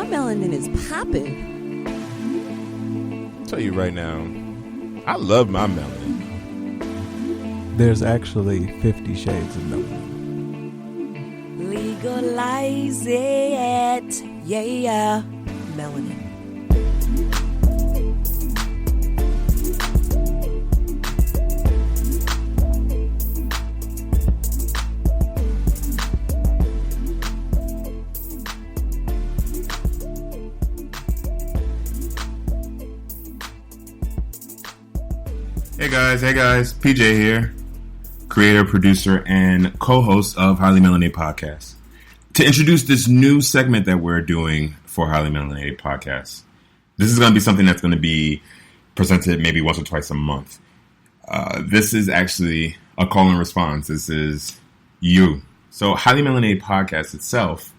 melanin is popping. I'll tell you right now, I love my melanin. There's actually 50 shades of melanin. Legalize it. Yeah. Melanin. Hey guys, PJ here, creator, producer, and co-host of Highly Melanated Podcast. To introduce this new segment that we're doing for Highly Melanated Podcast, this is going to be something that's going to be presented maybe once or twice a month. This is actually a call and response. This is you. So Highly Melanated Podcast itself,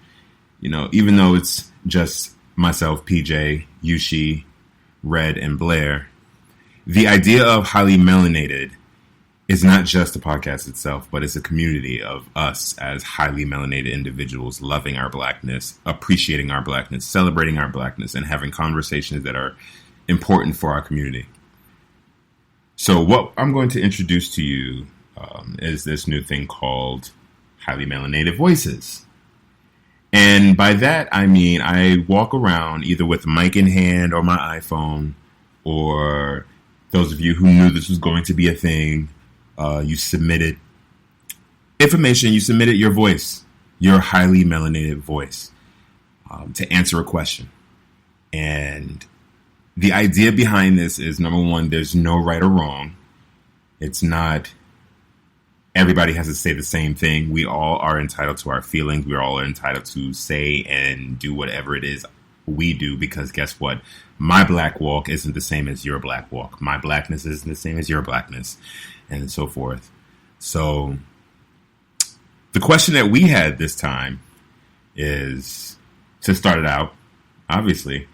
even though it's just myself, PJ, Yushi, Red, and Blair, the idea of Highly Melanated is not just the podcast itself, but it's a community of us as highly melanated individuals, loving our blackness, appreciating our blackness, celebrating our blackness, and having conversations that are important for our community. So what I'm going to introduce to you is this new thing called Highly Melanated Voices. And by that, I mean I walk around either with a mic in hand or my iPhone, or those of you who knew this was going to be a thing, you submitted information, you submitted your voice, your highly melanated voice, to answer a question. And the idea behind this is, number one, there's no right or wrong. It's not everybody has to say the same thing. We all are entitled to our feelings. We all are entitled to say and do whatever it is we do, because guess what? My black walk isn't the same as your black walk. My blackness isn't the same as your blackness, and so forth. So the question that we had this time is, to start it out, obviously,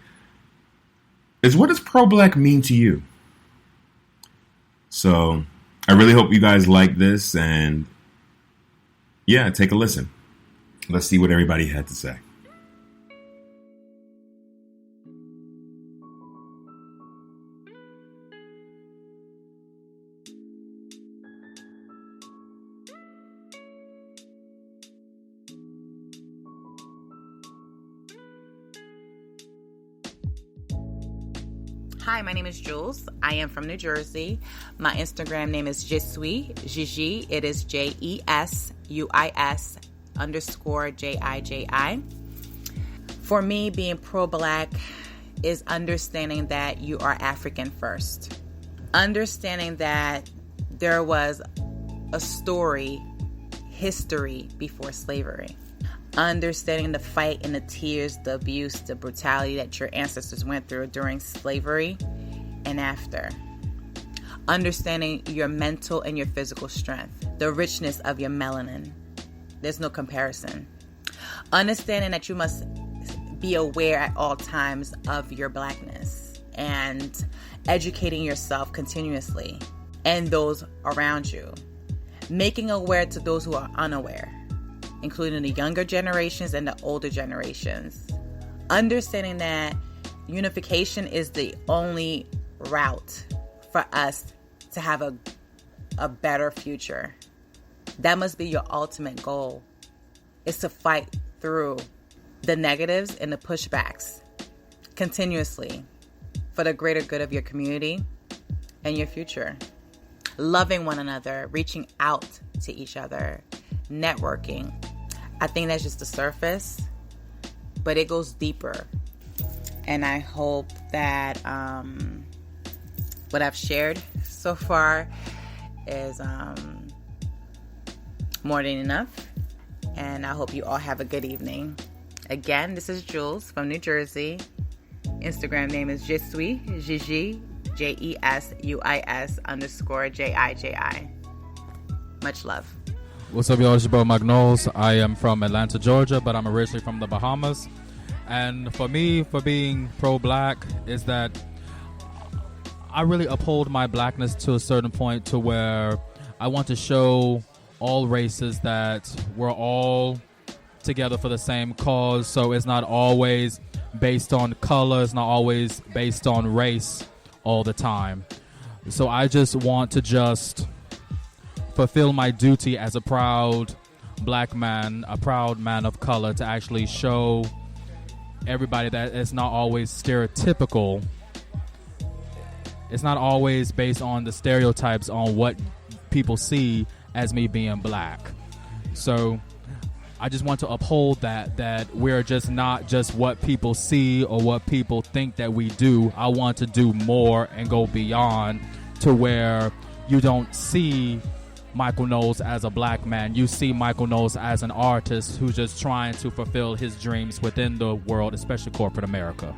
is what does pro-black mean to you? So I really hope you guys like this, and yeah, take a listen. Let's see what everybody had to say. Hi, my name is Jules. I am from New Jersey. My Instagram name is Gigi. It is JESUIS_JIJI. For me, being pro-black is understanding that you are African first. Understanding that there was a history before slavery. Understanding the fight and the tears, the abuse, the brutality that your ancestors went through during slavery and after. Understanding your mental and your physical strength, the richness of your melanin. There's no comparison. Understanding that you must be aware at all times of your blackness and educating yourself continuously and those around you. Making aware to those who are unaware, including the younger generations and the older generations. Understanding that unification is the only route for us to have a better future. That must be your ultimate goal, is to fight through the negatives and the pushbacks continuously for the greater good of your community and your future. Loving one another, reaching out to each other, networking. I think that's just the surface, but it goes deeper. And I hope that what I've shared so far is more than enough. And I hope you all have a good evening. Again, this is Jules from New Jersey. Instagram name is Gigi, JESUIS_JIJI. Much love. What's up, y'all? It's your boy Mike Knowles. I am from Atlanta, Georgia, but I'm originally from the Bahamas. And for me, for being pro-black, is that I really uphold my blackness to a certain point to where I want to show all races that we're all together for the same cause. So it's not always based on color. It's not always based on race all the time. So I just want to just fulfill my duty as a proud black man, a proud man of color, to actually show everybody that it's not always stereotypical. It's not always based on the stereotypes on what people see as me being black. So I just want to uphold that we're just not just what people see or what people think that we do. I want to do more and go beyond to where you don't see Michael Knowles as a black man. You see Michael Knowles as an artist who's just trying to fulfill his dreams within the world, especially corporate America.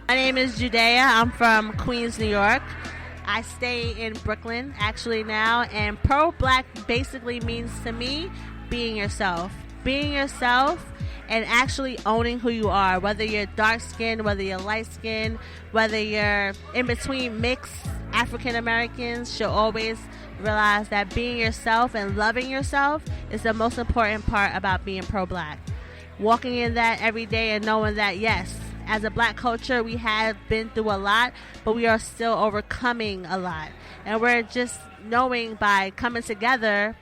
My name is Judea. I'm from Queens, New York. I stay in Brooklyn actually now, and pro-black basically means to me being yourself. Being yourself and actually owning who you are, whether you're dark-skinned, whether you're light-skinned, whether you're in between mixed African Americans, should always realize that being yourself and loving yourself is the most important part about being pro-black. Walking in that every day and knowing that, yes, as a black culture, we have been through a lot, but we are still overcoming a lot. And we're just knowing by coming together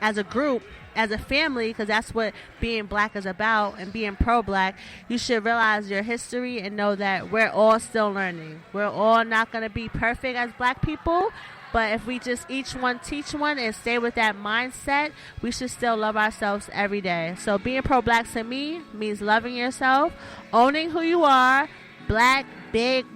as a group, as a family, because that's what being black is about, and being pro-black, you should realize your history and know that we're all still learning. We're all not going to be perfect as black people, but if we just each one teach one and stay with that mindset, we should still love ourselves every day. So being pro-black to me means loving yourself, owning who you are, black, big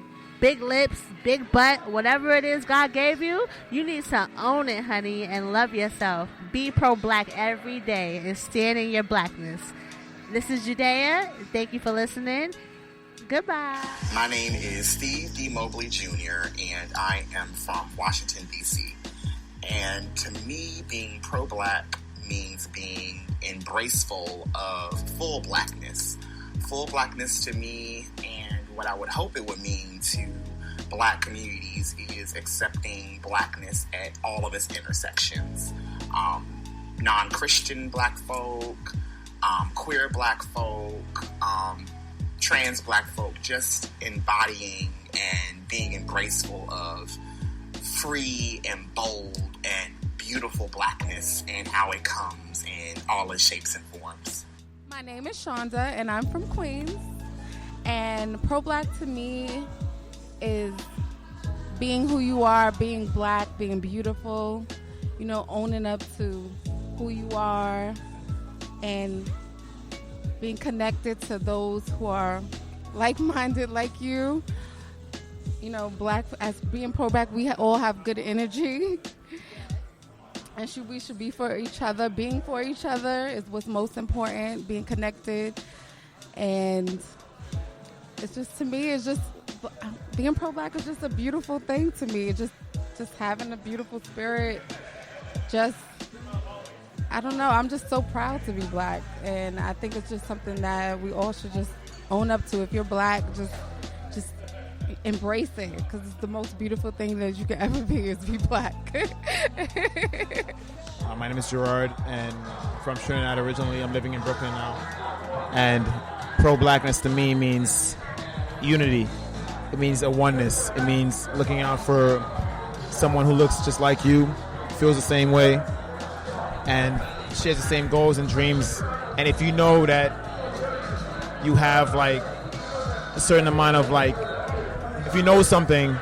lips, big butt, whatever it is God gave you, you need to own it, honey, and love yourself. Be pro-black every day and stand in your blackness. This is Judea. Thank you for listening. Goodbye. My name is Steve D. Mobley Jr., and I am from Washington, D.C. And to me, being pro-black means being embraceful of full blackness. Full blackness to me, and what I would hope it would mean to black communities, is accepting blackness at all of its intersections. Non-Christian black folk, queer black folk, trans black folk, just embodying and being embraceful of free and bold and beautiful blackness and how it comes in all its shapes and forms. My name is Shonda, and I'm from Queens. And pro-black to me is being who you are, being black, being beautiful, you know, owning up to who you are, and being connected to those who are like-minded like you. You know, black, as being pro-black, we all have good energy. And we should be for each other. Being for each other is what's most important, being connected. And it's just, to me, it's just, being pro-black is just a beautiful thing to me. It's just having a beautiful spirit. Just, I don't know, I'm just so proud to be black. And I think it's just something that we all should just own up to. If you're black, just embrace it, because it's the most beautiful thing that you can ever be, is be black. My name is Gerard, and from Trinidad originally. I'm living in Brooklyn now. And pro-blackness to me means unity. It means a oneness. It means looking out for someone who looks just like you, feels the same way, and shares the same goals and dreams. And if you know that you have like a certain amount of like, if you know something,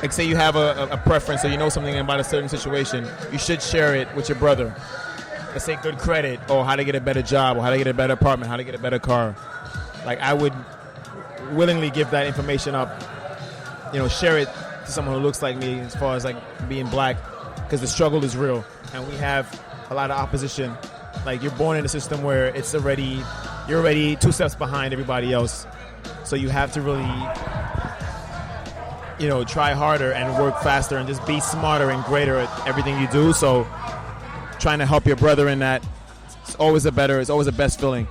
like say you have a preference or you know something about a certain situation, you should share it with your brother. Let's say good credit, or how to get a better job, or how to get a better apartment, how to get a better car. Like, I would willingly give that information up, you know, share it to someone who looks like me, as far as like being black, because the struggle is real and we have a lot of opposition. Like, you're born in a system where you're already 2 steps behind everybody else. So you have to really, you know, try harder and work faster and just be smarter and greater at everything you do. So trying to help your brother in that, it's always the best feeling.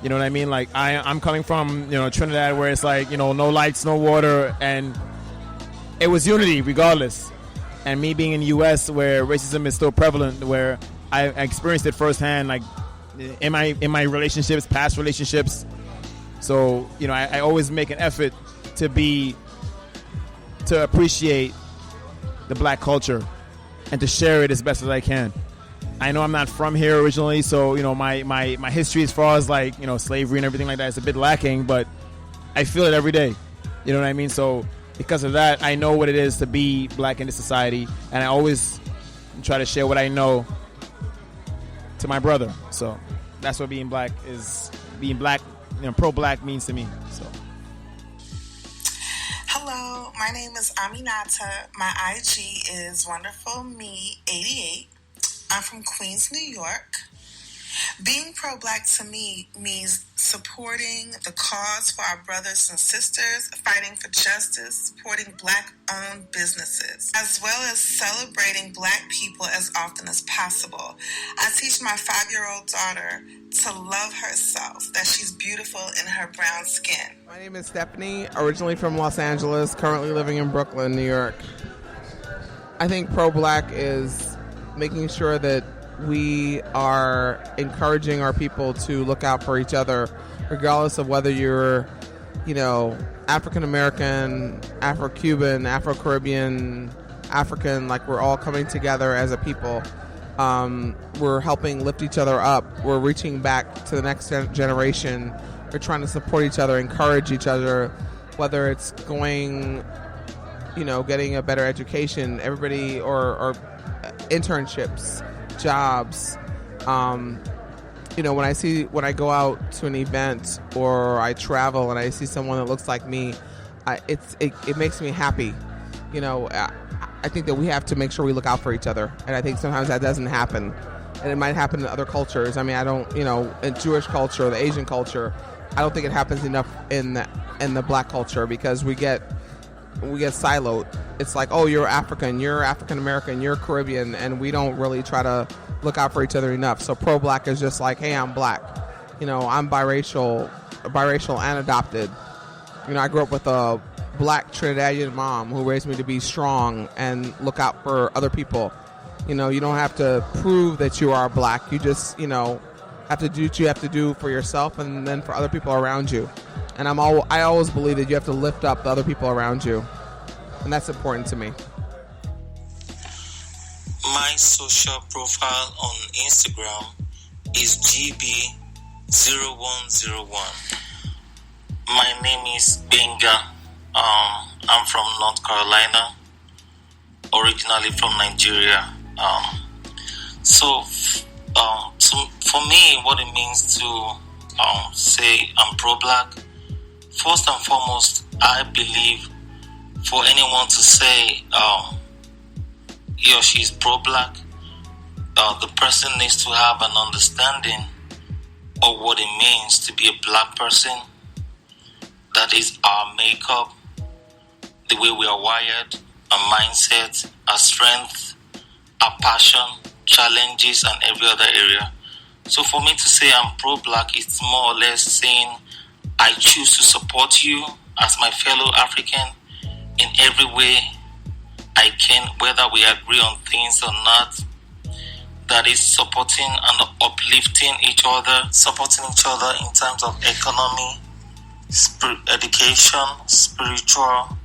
You know what I mean? Like, I'm coming from, you know, Trinidad, where it's like, you know, no lights, no water, and it was unity regardless. And me being in the U.S., where racism is still prevalent, where I experienced it firsthand, like in my relationships, past relationships. So, you know, I always make an effort to appreciate the black culture and to share it as best as I can. I know I'm not from here originally, so, you know, my history as far as, like, you know, slavery and everything like that is a bit lacking, but I feel it every day. You know what I mean? So because of that, I know what it is to be black in this society, and I always try to share what I know to my brother. So that's what being black, you know, pro-black means to me. So. Hello, my name is Aminata. My IG is wonderfulme88. I'm from Queens, New York. Being pro-black to me means supporting the cause for our brothers and sisters, fighting for justice, supporting black-owned businesses, as well as celebrating black people as often as possible. I teach my 5-year-old daughter to love herself, that she's beautiful in her brown skin. My name is Stephanie, originally from Los Angeles, currently living in Brooklyn, New York. I think pro-black is making sure that we are encouraging our people to look out for each other, regardless of whether you're, you know, African American, Afro-Cuban, Afro-Caribbean, African. Like, we're all coming together as a people. We're helping lift each other up. We're reaching back to the next generation. We're trying to support each other, encourage each other, whether it's going, you know, getting a better education, everybody, or internships, jobs. You know, when I go out to an event or I travel and I see someone that looks like me, it makes me happy. You know, I think that we have to make sure we look out for each other, and I think sometimes that doesn't happen, and it might happen in other cultures. I mean, I don't, you know, in Jewish culture, the Asian culture, I don't think it happens enough in the black culture, because we get siloed. It's like, oh, you're African, you're African American, you're Caribbean, and we don't really try to look out for each other enough. So pro-black is just like, hey, I'm black. You know, I'm biracial and adopted. You know, I grew up with a black Trinidadian mom who raised me to be strong and look out for other people. You know, you don't have to prove that you are black. You just, you know, have to do what you have to do for yourself and then for other people around you. And I always believe that you have to lift up the other people around you. And that's important to me. My social profile on Instagram is GB0101. My name is Binga. I'm from North Carolina, originally from Nigeria. So for me, what it means to say I'm pro-black, first and foremost, I believe for anyone to say he or she is pro-black, the person needs to have an understanding of what it means to be a black person. That is our makeup, the way we are wired, our mindset, our strength, our passion, challenges, and every other area. So for me to say I'm pro-black, it's more or less saying I choose to support you as my fellow African in every way I can, whether we agree on things or not. That is supporting and uplifting each other, supporting each other in terms of economy, education, spiritual,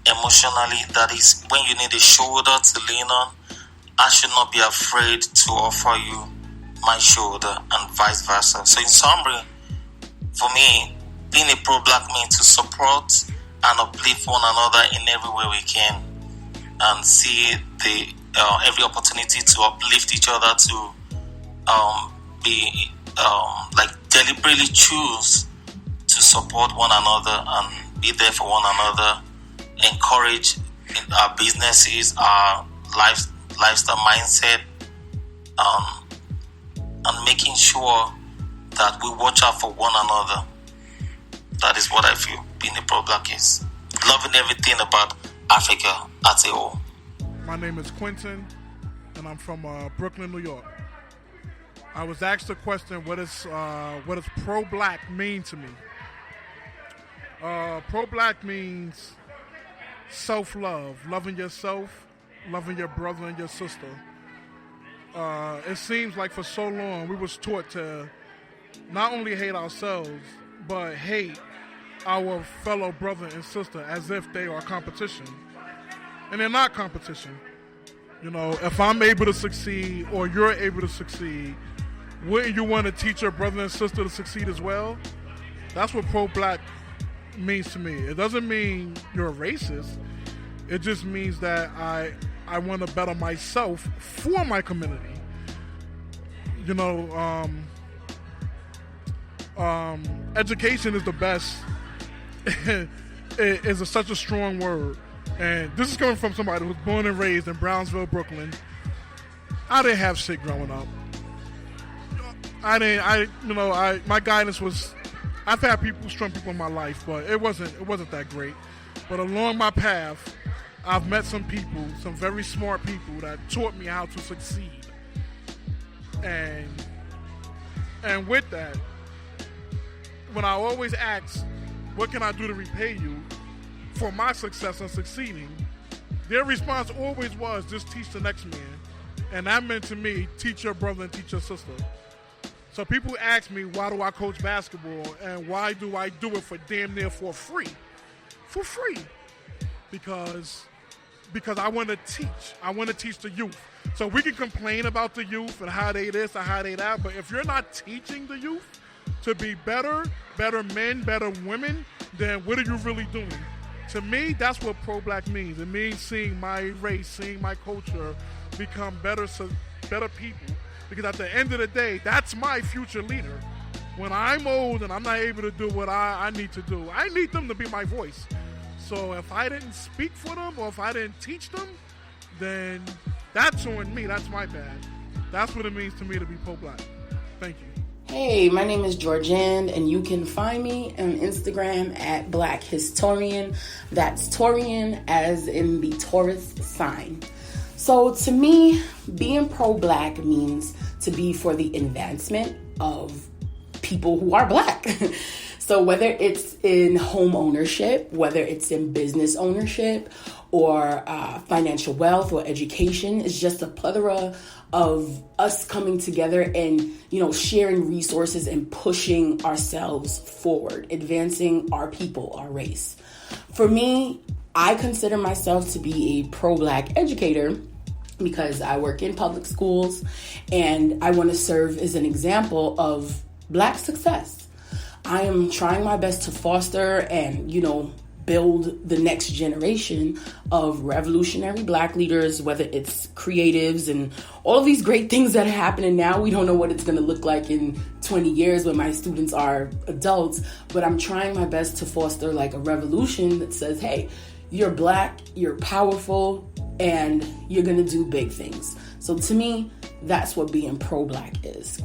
emotionally. That is when you need a shoulder to lean on, I should not be afraid to offer you my shoulder, and vice versa. So in summary, for me, being a pro-black means to support and uplift one another in every way we can, and see every opportunity to uplift each other, to be deliberately choose to support one another and be there for one another, encourage our businesses, our lifestyle mindset, and making sure that we watch out for one another. That is what I feel being a pro-black is. Loving everything about Africa as a whole. My name is Quintin, and I'm from Brooklyn, New York. I was asked the question, what does pro-black mean to me? Pro-black means self-love, loving yourself, loving your brother and your sister. it seems like for so long we was taught to not only hate ourselves, but hate our fellow brother and sister as if they are competition. And they're not competition. You know, if I'm able to succeed or you're able to succeed, wouldn't you want to teach your brother and sister to succeed as well? That's what pro-black means to me. It doesn't mean you're a racist. It just means that I want to better myself for my community. You know, education is the best. It is such a strong word. And this is coming from somebody who was born and raised in Brownsville, Brooklyn. I didn't have shit growing up. My guidance was, I've had strong people in my life, but it wasn't that great. But along my path, I've met some people, some very smart people that taught me how to succeed. And with that, when I always ask, what can I do to repay you for my success and succeeding, their response always was, just teach the next man. And that meant to me, teach your brother and teach your sister. So people ask me, why do I coach basketball and why do I do it for damn near for free? For free. Because I want to teach. I want to teach the youth. So we can complain about the youth and how they this and how they that, but if you're not teaching the youth to be better men, better women, then what are you really doing? To me, that's what pro-black means. It means seeing my race, seeing my culture become better people. Because at the end of the day, that's my future leader. When I'm old and I'm not able to do what I need to do, I need them to be my voice. So if I didn't speak for them or if I didn't teach them, then that's on me. That's my bad. That's what it means to me to be pro-black. Thank you. Hey, my name is Georgianne, and you can find me on Instagram at Black Historian. That's Taurian as in the Taurus sign. So to me, being pro-black means to be for the advancement of people who are black. So whether it's in home ownership, whether it's in business ownership, or financial wealth or education, it's just a plethora of us coming together and, sharing resources and pushing ourselves forward, advancing our people, our race. For me, I consider myself to be a pro-black educator because I work in public schools and I want to serve as an example of black success. I am trying my best to foster and, build the next generation of revolutionary black leaders, whether it's creatives and all of these great things that are happening now. We don't know what it's going to look like in 20 years when my students are adults, but I'm trying my best to foster like a revolution that says, hey, you're black, you're powerful, and you're going to do big things. So to me, that's what being pro-black is.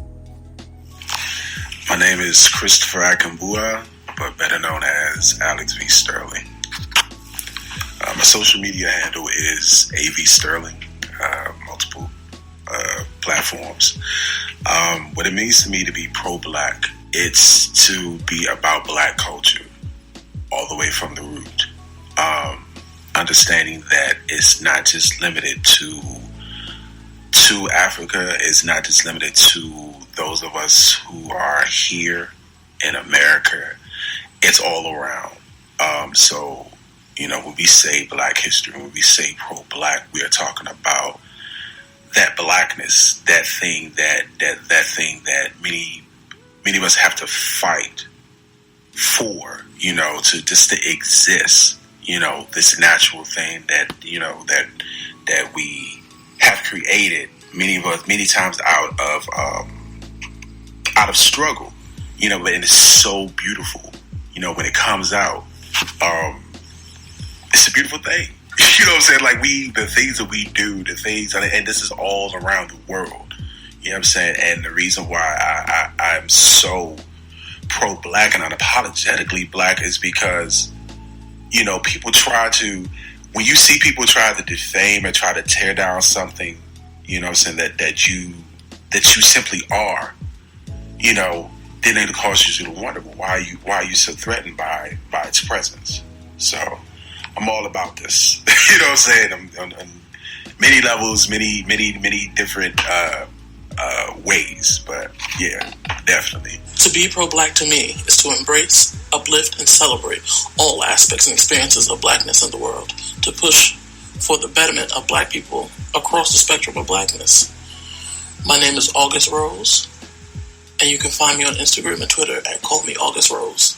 My name is Christopher Akambua, but better known as Alex V. Sterling. My social media handle is AV Sterling, multiple platforms. What it means to me to be pro-black, it's to be about black culture all the way from the root. Understanding that it's not just limited to Africa, it's not just limited to those of us who are here in America. It's all around. So, when we say black history, when we say pro-black, we are talking about that blackness, that thing that many of us have to fight for, to just to exist, this natural thing that we have created, many of us, many times out of struggle, but it is so beautiful. When it comes out, it's a beautiful thing. You know what I'm saying? Like the things that we do, and this is all around the world. You know what I'm saying? And the reason why I'm so pro-black and unapologetically black is because, people when you see people try to defame and try to tear down something, you know what I'm saying, that you simply are, then it causes you to wonder, well, why are you so threatened by its presence? So I'm all about this. You know what I'm saying? many levels, many different ways. But yeah, definitely. To be pro-black to me is to embrace, uplift, and celebrate all aspects and experiences of blackness in the world, to push for the betterment of black people across the spectrum of blackness. My name is August Rose, and you can find me on Instagram and Twitter at Call Me August Rose.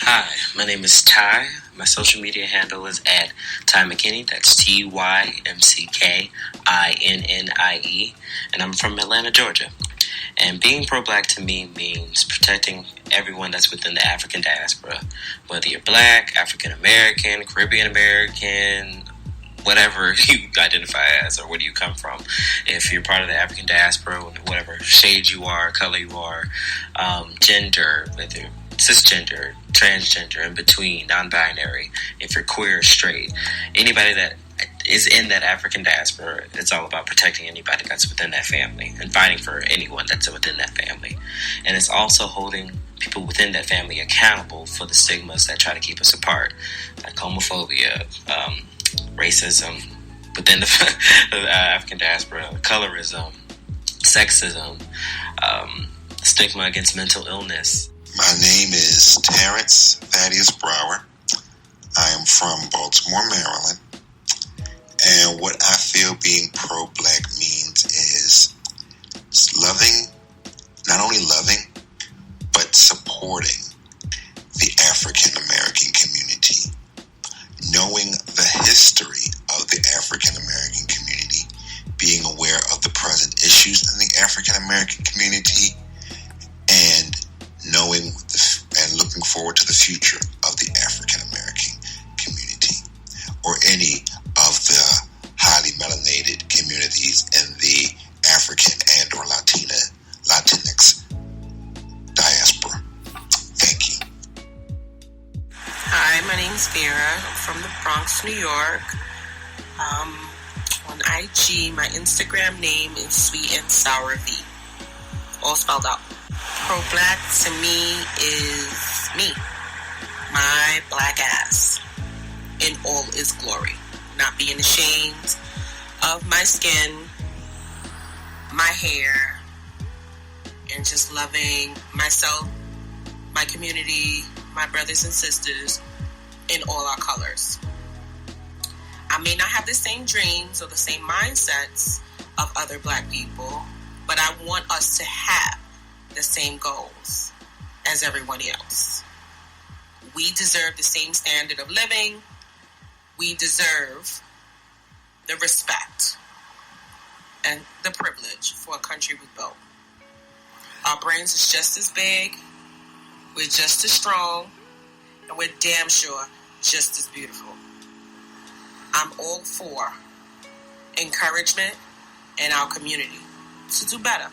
Hi, my name is Ty. My social media handle is at Ty McKinney. That's TYMCKINNIE, and I'm from Atlanta, Georgia. And being pro-black to me means protecting everyone that's within the African diaspora, whether you're black, African American, Caribbean American, whatever you identify as or where do you come from. If you're part of the African diaspora, whatever shade you are, color you are, gender, whether you're cisgender, transgender, in between, non-binary, if you're queer or straight, anybody that is in that African diaspora, it's all about protecting anybody that's within that family and fighting for anyone that's within that family. And it's also holding people within that family accountable for the stigmas that try to keep us apart, like homophobia, racism within the African diaspora, colorism, sexism, stigma against mental illness. My name is Terrence Thaddeus Brower. I am from Baltimore, Maryland. And what I feel being pro-black means is loving, not only loving, but supporting the African American community. Knowing the history of the African American community, being aware of the present issues in the African American community, and knowing and looking forward to the future of the African American community, or any of the highly melanated communities in the African and or Latinx diaspora. Thank you. Hi, my name's Vera. I'm from the Bronx, New York. On IG, my Instagram name is Sweet and Sour V. All spelled out. Pro-black to me is me. My black ass. In all its glory. Not being ashamed of my skin, my hair, and just loving myself, my community, my brothers and sisters in all our colors. I may not have the same dreams or the same mindsets of other black people, but I want us to have the same goals as everyone else. We deserve the same standard of living. We deserve the respect and the privilege for a country we built. Our brains is just as big, we're just as strong, and we're damn sure just as beautiful. I'm all for encouragement in our community to do better,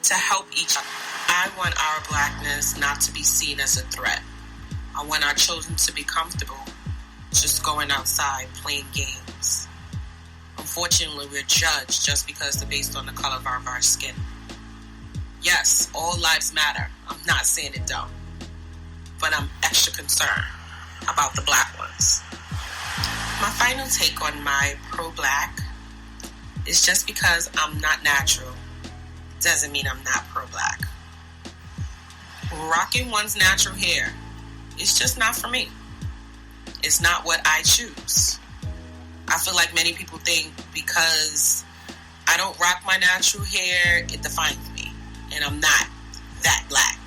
to help each other. I want our blackness not to be seen as a threat. I want our children to be comfortable just going outside playing games. Unfortunately, we're judged just because they're based on the color of our skin. Yes, all lives matter. I'm not saying it don't. But I'm extra concerned about the black ones. My final take on my pro-black is just because I'm not natural doesn't mean I'm not pro-black. Rocking one's natural hair is just not for me. It's not what I choose. I feel like many people think because I don't rock my natural hair, it defines me. And I'm not that black.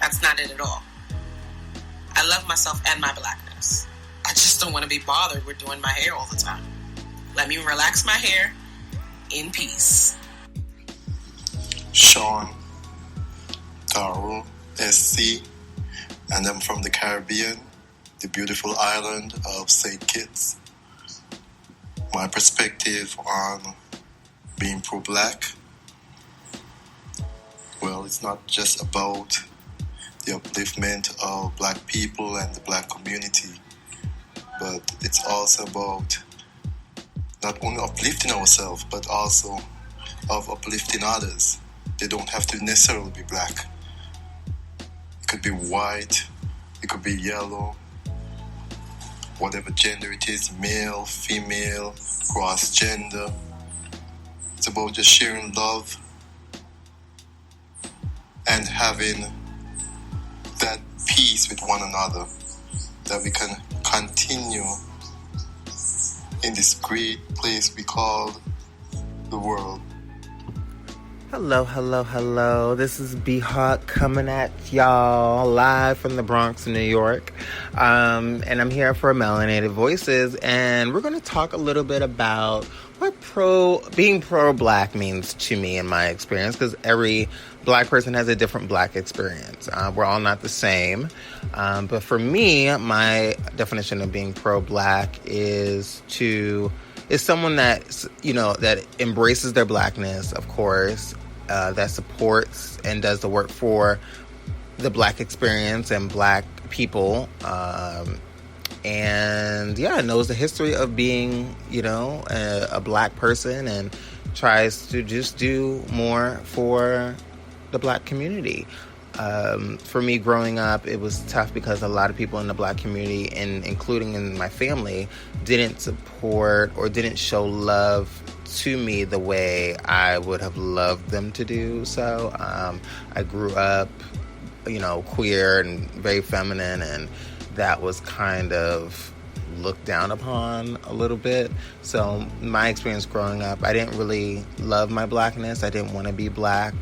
That's not it at all. I love myself and my blackness. I just don't want to be bothered with doing my hair all the time. Let me relax my hair in peace. Sean Taro, SC, and I'm from the Caribbean, the beautiful island of St. Kitts. My perspective on being pro-black, well, it's not just about the upliftment of black people and the black community, but it's also about not only uplifting ourselves, but also of uplifting others. They don't have to necessarily be black. It could be white, it could be yellow, whatever gender it is, male, female, cross-gender. It's about just sharing love and having that peace with one another, that we can continue in this great place we call the world. Hello, hello, hello. This is B-Hawk coming at y'all live from the Bronx, New York. And I'm here for Melanated Voices, and we're going to talk a little bit about what being pro-black means to me in my experience, because every black person has a different black experience. We're all not the same. But for me, my definition of being pro-black is someone that, that embraces their blackness, of course, that supports and does the work for the black experience and black people, and knows the history of being, a black person and tries to just do more for the black community. For me, growing up, it was tough because a lot of people in the black community, and including in my family, didn't support or didn't show love to me the way I would have loved them to do so. I grew up, queer and very feminine, and that was kind of looked down upon a little bit. So my experience growing up, I didn't really love my blackness. I didn't want to be black.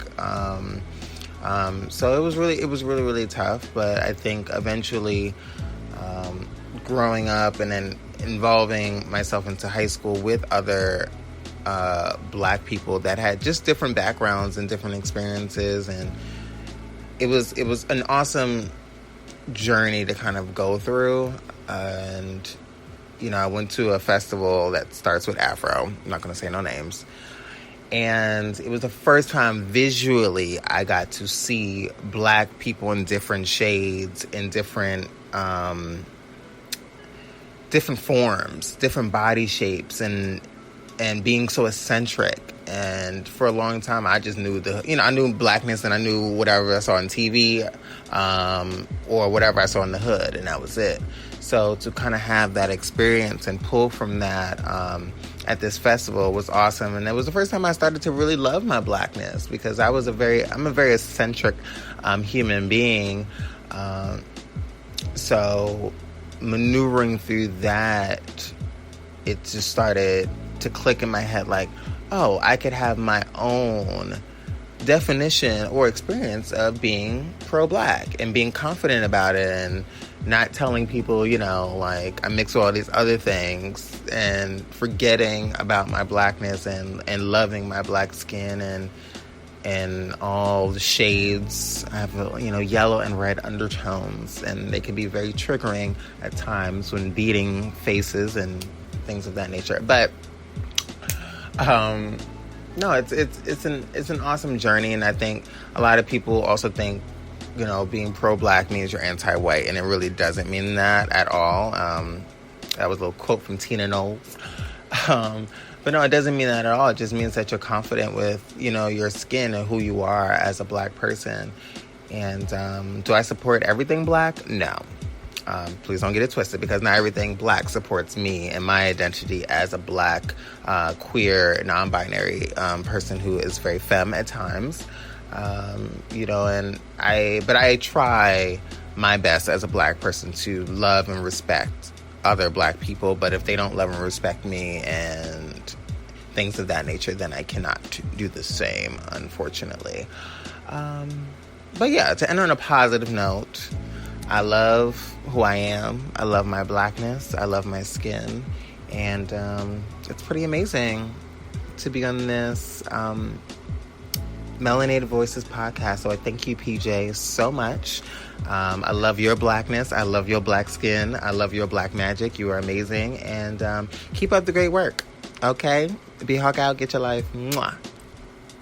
So it was really tough. But I think eventually, growing up and then involving myself into high school with other black people that had just different backgrounds and different experiences, and it was an awesome journey to kind of go through. And I went to a festival that starts with Afro. I'm not going to say no names. And it was the first time visually I got to see black people in different shades, in different forms, different body shapes, and being so eccentric. And for a long time, I just knew I knew blackness, and I knew whatever I saw on TV, or whatever I saw in the hood, and that was it. So to kind of have that experience and pull from that at this festival was awesome. And it was the first time I started to really love my blackness, because I'm a very eccentric human being. So maneuvering through that, it just started to click in my head like, oh, I could have my own definition or experience of being pro-black and being confident about it, and not telling people, like I mix all these other things, and forgetting about my blackness and loving my black skin and all the shades. I have, yellow and red undertones, and they can be very triggering at times when beating faces and things of that nature. But no, it's an awesome journey, and I think a lot of people also think, being pro-black means you're anti-white, and it really doesn't mean that at all. That was a little quote from Tina Knowles. But no, it doesn't mean that at all. It just means that you're confident with, your skin and who you are as a black person. And do I support everything black? No. Please don't get it twisted, because not everything black supports me and my identity as a black, queer, non-binary person who is very femme at times. But I try my best as a black person to love and respect other black people. But if they don't love and respect me and things of that nature, then I cannot do the same, unfortunately. But yeah, to end on a positive note, I love who I am. I love my blackness. I love my skin. And it's pretty amazing to be on this Melanated Voices podcast. So I thank you, PJ, so much. I love your blackness. I love your black skin. I love your black magic. You are amazing. And keep up the great work. Okay? Be Hawk out. Get your life. Mwah.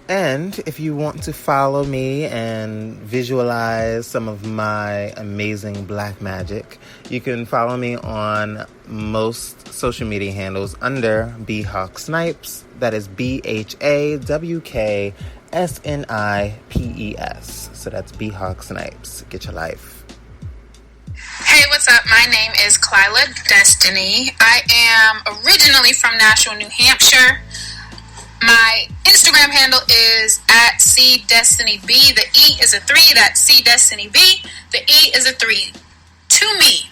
And if you want to follow me and visualize some of my amazing black magic, you can follow me on most social media handles under B-Hawk Snipes. That is BHAWKSNIPES. So that's B-Hawk Snipes. Get your life. Hey, what's up? My name is Clara Destiny. I am originally from Nashville, New Hampshire. My Instagram handle is at @CDestinyB. The E is a 3. That's CDestinyB. The E is a 3. To me,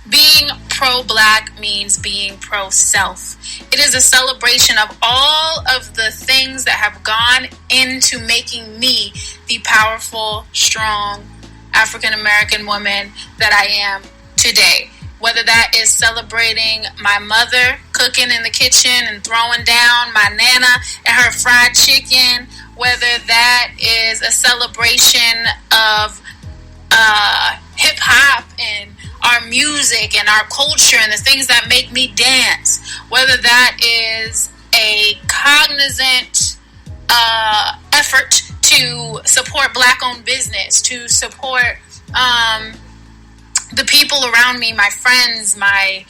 being pro-black means being pro-self. It is a celebration of all of the things that have gone into making me the powerful, strong African-American woman that I am today. Whether that is celebrating my mother cooking in the kitchen and throwing down my nana and her fried chicken, whether that is a celebration of hip-hop and our music and our culture and the things that make me dance, whether that is a cognizant effort to support black-owned business, to support the people around me, my friends, my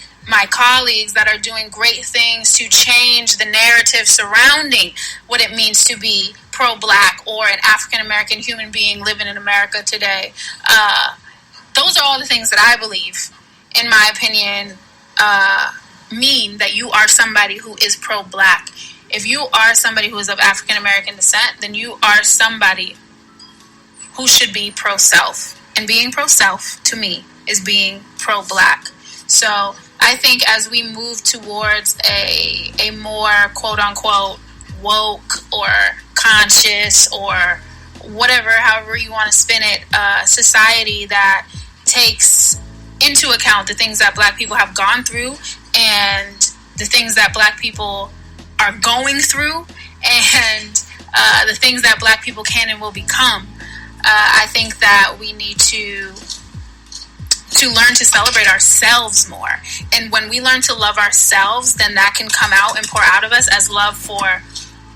colleagues that are doing great things to change the narrative surrounding what it means to be pro-black or an African-American human being living in America today. Those are all the things that I believe, in my opinion, mean that you are somebody who is pro-black. If you are somebody who is of African-American descent, then you are somebody who should be pro-self. And being pro-self, to me, is being pro-black. So I think as we move towards a more quote-unquote woke or conscious or whatever, however you want to spin it, society that takes into account the things that black people have gone through and the things that black people are going through and the things that black people can and will become, I think that we need to learn to celebrate ourselves more. And when we learn to love ourselves, then that can come out and pour out of us as love for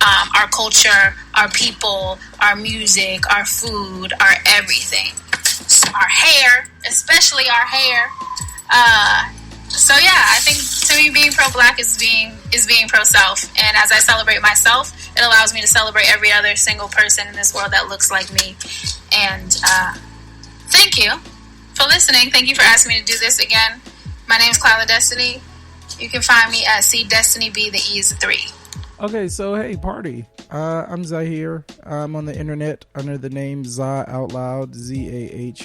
our culture, our people, our music, our food, our everything. Our hair, especially our hair. So yeah, I think to me being pro-black is being pro-self. And as I celebrate myself, it allows me to celebrate every other single person in this world that looks like me. And thank you for listening. Thank you for asking me to do this again. My name is Clara Destiny. You can find me at CDestinyB. The E is a 3. Okay, so hey, party. I'm Zaheer. I'm on the internet under the name Zah Out Loud, ZAHOUTLOUD.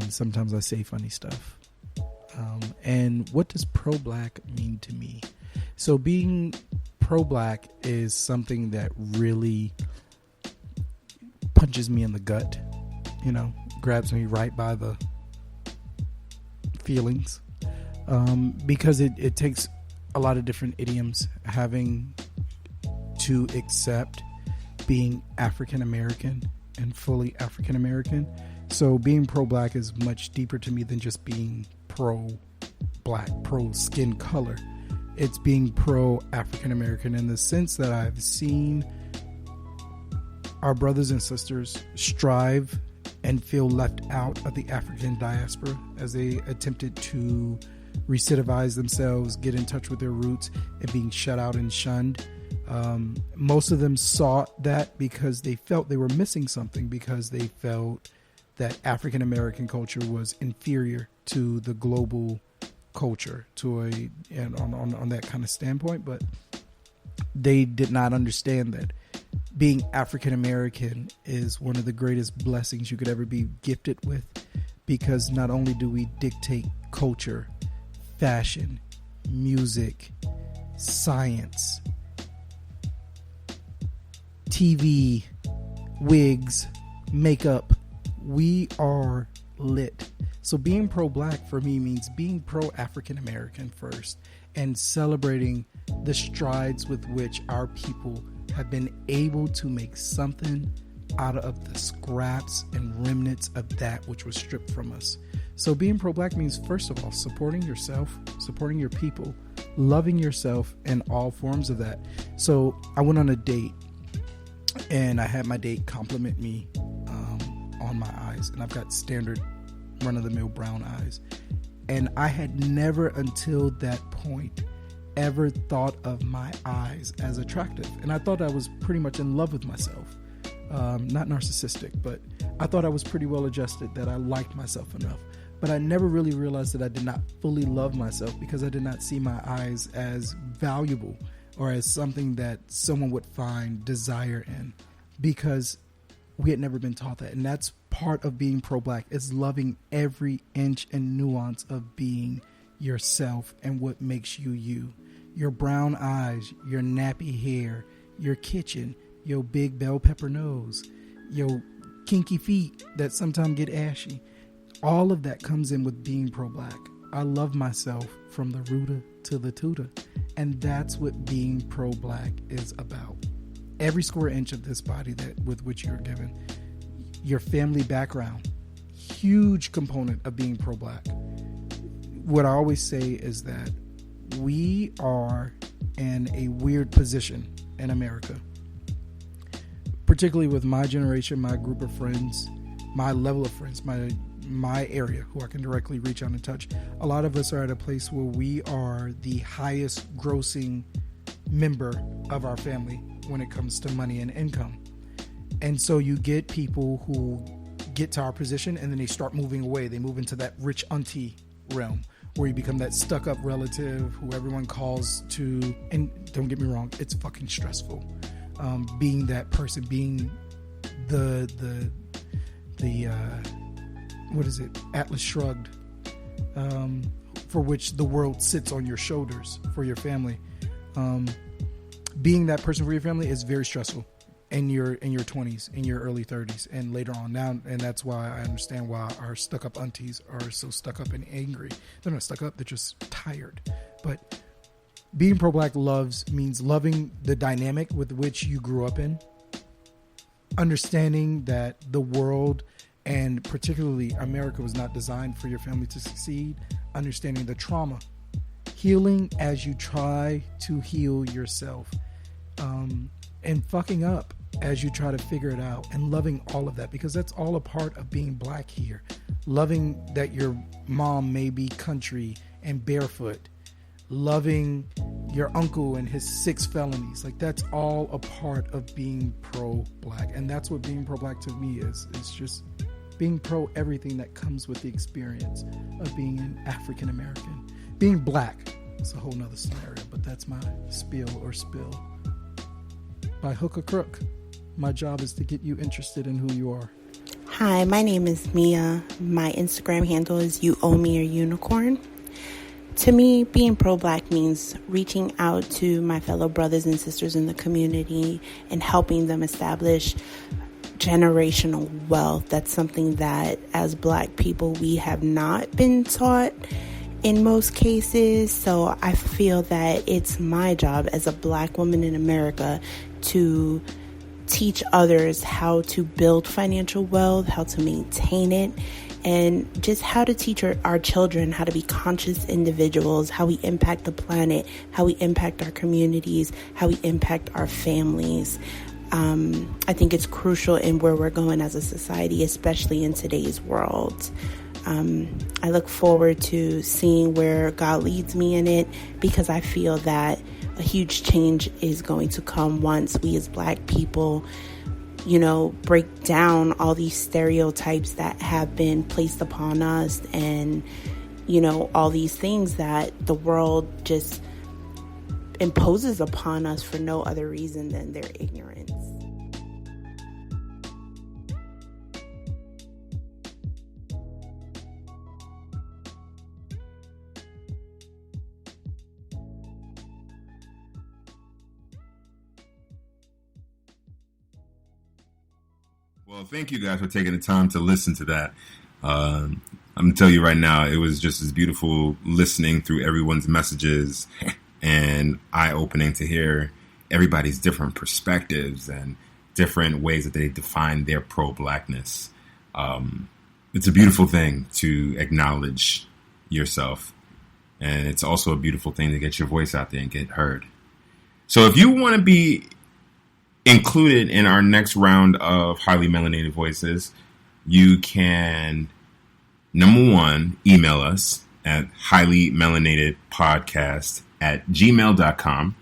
Sometimes I say funny stuff. And what does pro-black mean to me? So being pro-black is something that really punches me in the gut, grabs me right by the feelings, because it takes a lot of different idioms, having to accept being African American and fully African American. So being pro-black is much deeper to me than just being pro-black, pro-skin color. It's being pro-African American in the sense that I've seen our brothers and sisters strive and feel left out of the African diaspora as they attempted to recidivize themselves, get in touch with their roots, and being shut out and shunned. Most of them sought that because they felt they were missing something, because they felt that African American culture was inferior to the global culture, on that kind of standpoint. But they did not understand that being African American is one of the greatest blessings you could ever be gifted with, because not only do we dictate culture, fashion, music, science, TV, wigs, makeup, we are lit. So being pro-black for me means being pro-African American first, and celebrating the strides with which our people have been able to make something out of the scraps and remnants of that which was stripped from us. So being pro-black means, first of all, supporting yourself, supporting your people, loving yourself, and all forms of that. So I went on a date, and I had my date compliment me on my eyes, and I've got standard run-of-the-mill brown eyes. And I had never until that point ever thought of my eyes as attractive. And I thought I was pretty much in love with myself. not narcissistic, but I thought I was pretty well adjusted, that I liked myself enough. But I never really realized that I did not fully love myself because I did not see my eyes as valuable or as something that someone would find desire in, because we had never been taught that. And that's part of being pro-Black, is loving every inch and nuance of being yourself and what makes you you. Your brown eyes, your nappy hair, your kitchen, your big bell pepper nose, your kinky feet that sometimes get ashy. All of that comes in with being pro-Black. I love myself from the rooter to the tutor. And that's what being pro-Black is about. Every square inch of this body that with which you're given, your family background, huge component of being pro-Black. What I always say is that we are in a weird position in America, particularly with my generation, my group of friends, my level of friends, my area who I can directly reach out and touch. A lot of us are at a place where we are the highest grossing member of our family when it comes to money and income. And so you get people who get to our position and then they start moving away. They move into that rich auntie realm where you become that stuck-up relative who everyone calls to. And don't get me wrong, it's fucking stressful. Being that person, being the what is it? Atlas Shrugged, for which the world sits on your shoulders for your family. Being that person for your family is very stressful in your 20s, in your early 30s, and later on now. And that's why I understand why our stuck-up aunties are so stuck up and angry. They're not stuck up; they're just tired. But being pro-Black means loving the dynamic with which you grew up in, understanding that the world and particularly America was not designed for your family to succeed, understanding the trauma, healing as you try to heal yourself, and fucking up as you try to figure it out, and loving all of that, because that's all a part of being Black here. Loving that your mom may be country and barefoot, loving your uncle and his 6 felonies. Like, that's all a part of being pro-Black. And that's what being pro-Black to me is. It's just being pro everything that comes with the experience of being an African American. Being Black is a whole nother scenario, but that's my spiel or spill. By hook or crook, my job is to get you interested in who you are. Hi, my name is Mia. My Instagram handle is You Owe Me a Unicorn. To me, being pro-Black means reaching out to my fellow brothers and sisters in the community and helping them establish generational wealth. That's something that as Black people we have not been taught in most cases. So I feel that it's my job as a Black woman in America to teach others how to build financial wealth, how to maintain it, and just how to teach our children how to be conscious individuals, how we impact the planet, how we impact our communities, how we impact our families. I think it's crucial in where we're going as a society, especially in today's world. I look forward to seeing where God leads me in it, because I feel that a huge change is going to come once we as Black people, break down all these stereotypes that have been placed upon us, and, all these things that the world just imposes upon us for no other reason than their ignorance. Well, thank you guys for taking the time to listen to that. I'm going to tell you right now, it was just as beautiful listening through everyone's messages and eye-opening to hear everybody's different perspectives and different ways that they define their pro-Blackness. It's a beautiful thing to acknowledge yourself, and it's also a beautiful thing to get your voice out there and get heard. So if you want to be included in our next round of Highly Melanated Voices, you can, number one, email us at highlymelanatedpodcast@gmail.com.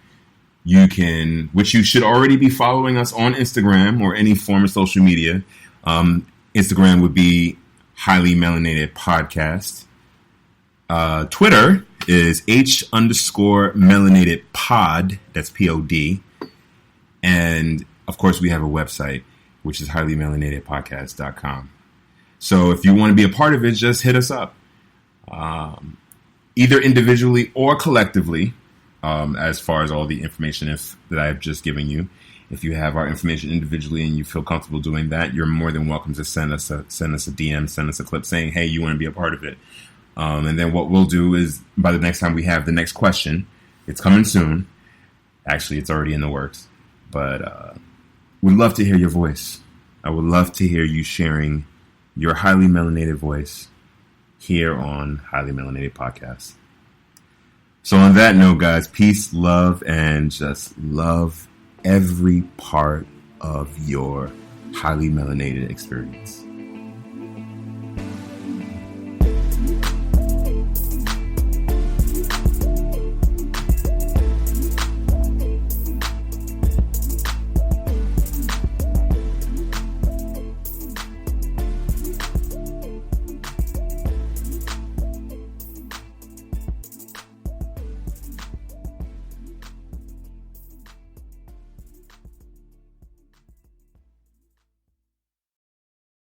which you should already be following us on Instagram or any form of social media. Instagram would be Highly Melanated Podcast. Twitter is H_melanated pod. That's POD. And of course, we have a website, which is highlymelanatedpodcast.com. So if you want to be a part of it, just hit us up. Either individually or collectively, as far as all the information that I've just given you. If you have our information individually and you feel comfortable doing that, you're more than welcome to send us a DM, send us a clip saying, hey, you want to be a part of it. And then what we'll do is, by the next time we have the next question, it's coming soon. Actually, it's already in the works. But we'd love to hear your voice. I would love to hear you sharing your highly melanated voice here on Highly Melanated Podcast. So on that note, guys, peace, love, and just love every part of your highly melanated experience.